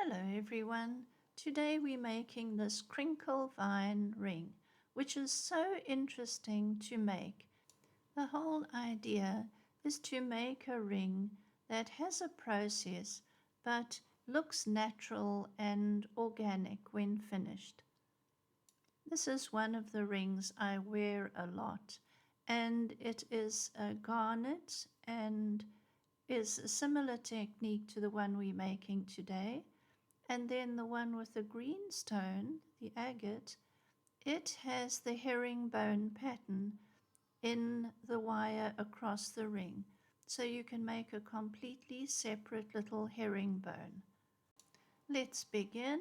Hello everyone. Today we're making this crinkle vine ring, which is so interesting to make. The whole idea is to make a ring that has a process but looks natural and organic when finished. This is one of the rings I wear a lot, and it is a garnet and is a similar technique to the one we're making today. And then the one with the green stone, the agate, it has the herringbone pattern in the wire across the ring. So you can make a completely separate little herringbone. Let's begin.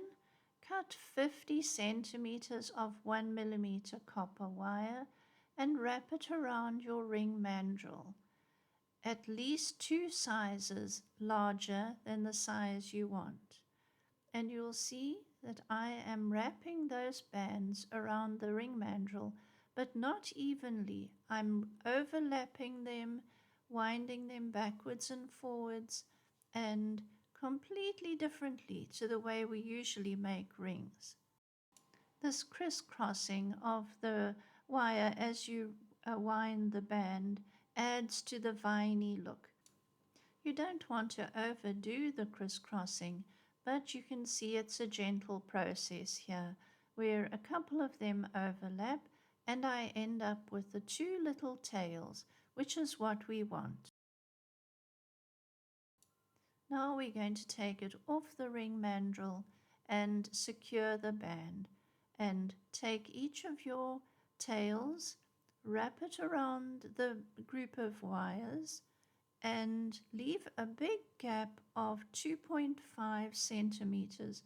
Cut 50 centimeters of 1 millimeter copper wire and wrap it around your ring mandrel, at least 2 sizes larger than the size you want. And you'll see that I am wrapping those bands around the ring mandrel, but not evenly. I'm overlapping them, winding them backwards and forwards, and completely differently to the way we usually make rings. This crisscrossing of the wire as you wind the band adds to the viney look. You don't want to overdo the crisscrossing, but you can see it's a gentle process here, where a couple of them overlap and I end up with the 2 little tails, which is what we want. Now we're going to take it off the ring mandrel and secure the band, and take each of your tails, wrap it around the group of wires, and leave a big gap of 2.5 centimeters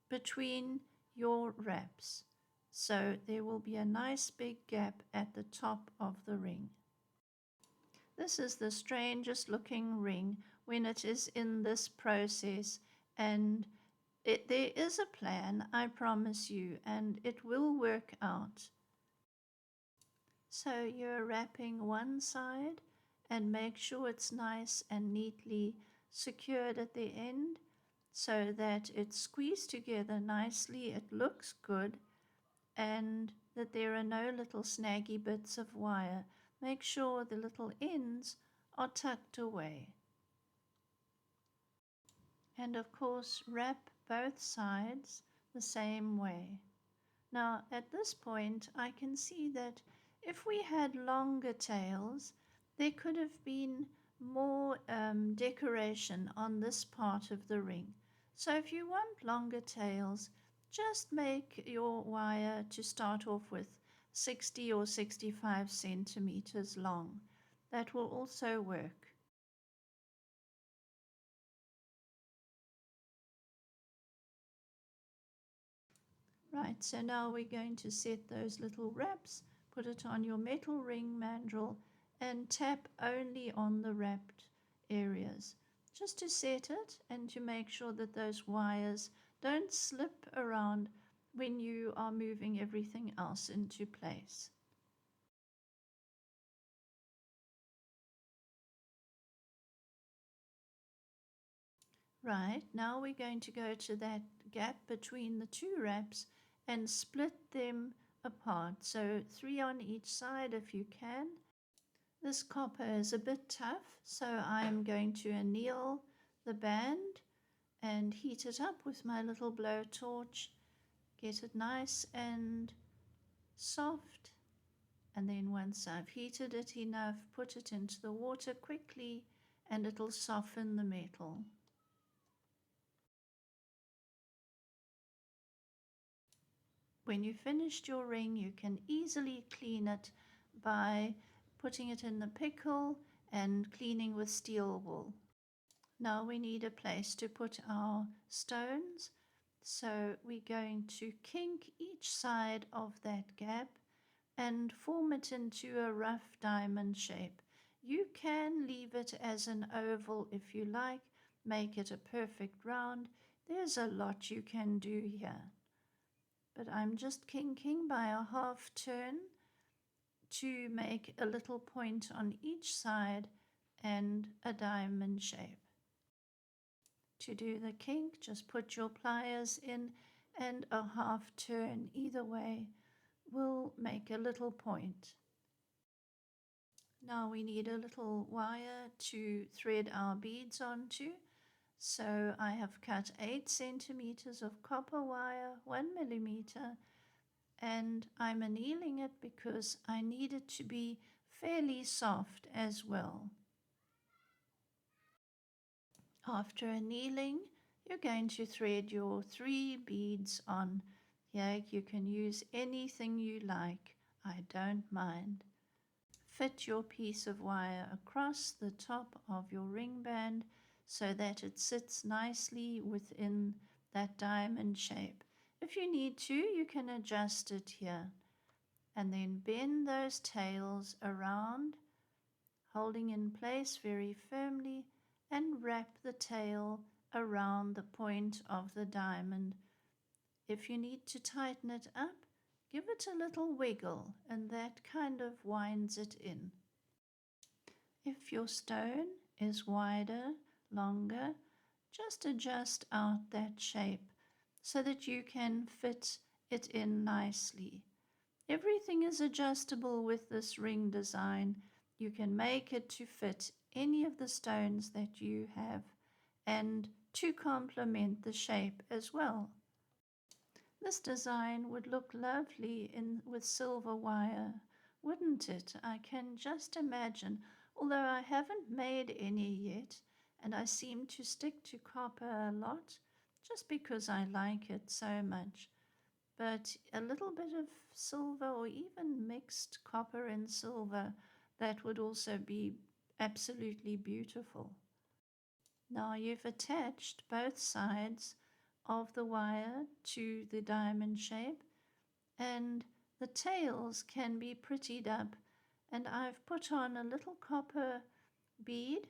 between your wraps. So there will be a nice big gap at the top of the ring. This is the strangest looking ring when it is in this process, and there is a plan, I promise you, and it will work out. So you're wrapping one side and make sure it's nice and neatly secured at the end so that it's squeezed together nicely, it looks good, and that there are no little snaggy bits of wire. Make sure the little ends are tucked away. And of course, wrap both sides the same way. Now, at this point, I can see that if we had longer tails, there could have been more decoration on this part of the ring. So if you want longer tails, just make your wire to start off with 60 or 65 centimeters long. That will also work. Right, so now we're going to set those little wraps, put it on your metal ring mandrel, and tap only on the wrapped areas, just to set it and to make sure that those wires don't slip around when you are moving everything else into place. Right, now we're going to go to that gap between the 2 wraps and split them apart. So 3 on each side if you can. This copper is a bit tough, so I'm going to anneal the band and heat it up with my little blowtorch. Get it nice and soft. And then once I've heated it enough, put it into the water quickly and it'll soften the metal. When you've finished your ring, you can easily clean it by putting it in the pickle and cleaning with steel wool. Now we need a place to put our stones, so we're going to kink each side of that gap and form it into a rough diamond shape. You can leave it as an oval if you like, make it a perfect round. There's a lot you can do here. But I'm just kinking by a half turn to make a little point on each side and a diamond shape. To do the kink, just put your pliers in and a half turn either way will make a little point. Now we need a little wire to thread our beads onto. So I have cut 8 centimeters of copper wire, 1 millimeter, and I'm annealing it because I need it to be fairly soft as well. After annealing, you're going to thread your 3 beads on. Here you can use anything you like, I don't mind. Fit your piece of wire across the top of your ring band so that it sits nicely within that diamond shape. If you need to, you can adjust it here. And then bend those tails around, holding in place very firmly, and wrap the tail around the point of the diamond. If you need to tighten it up, give it a little wiggle, and that kind of winds it in. If your stone is wider, longer, just adjust out that shape so that you can fit it in nicely. Everything is adjustable with this ring design. You can make it to fit any of the stones that you have and to complement the shape as well. This design would look lovely with silver wire, wouldn't it? I can just imagine, although I haven't made any yet, and I seem to stick to copper a lot, just because I like it so much. But a little bit of silver or even mixed copper and silver, that would also be absolutely beautiful. Now you've attached both sides of the wire to the diamond shape, and the tails can be prettied up, and I've put on a little copper bead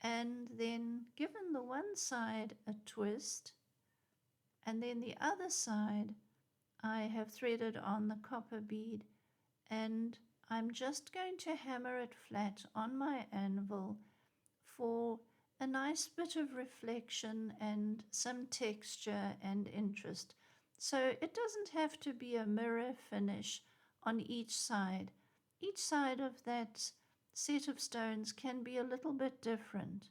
and then given the one side a twist, and then the other side I have threaded on the copper bead, and I'm just going to hammer it flat on my anvil for a nice bit of reflection and some texture and interest. So it doesn't have to be a mirror finish on each side. Each side of that set of stones can be a little bit different.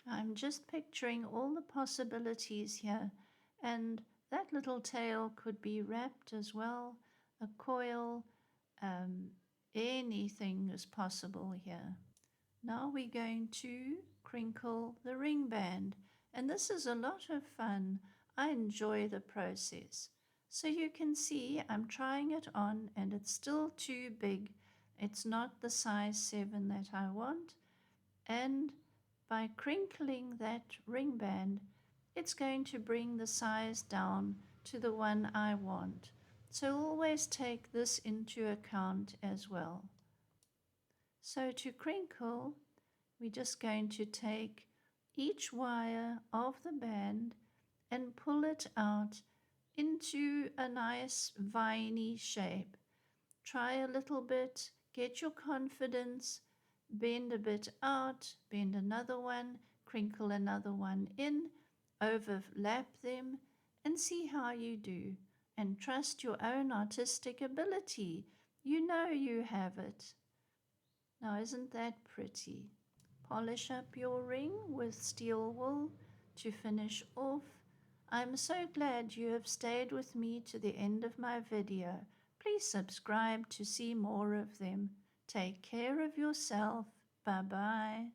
I'm just picturing all the possibilities here, and that little tail could be wrapped as well, a coil, anything is possible here. Now we're going to crinkle the ring band, and this is a lot of fun. I enjoy the process. So you can see I'm trying it on and it's still too big. It's not the size 7 that I want, and by crinkling that ring band, it's going to bring the size down to the one I want. So always take this into account as well. So to crinkle, we're just going to take each wire of the band and pull it out into a nice viney shape. Try a little bit, get your confidence, bend a bit out, bend another one, crinkle another one in, overlap them, and see how you do. And trust your own artistic ability. You know you have it. Now isn't that pretty? Polish up your ring with steel wool to finish off. I'm so glad you have stayed with me to the end of my video. Please subscribe to see more of them. Take care of yourself. Bye-bye.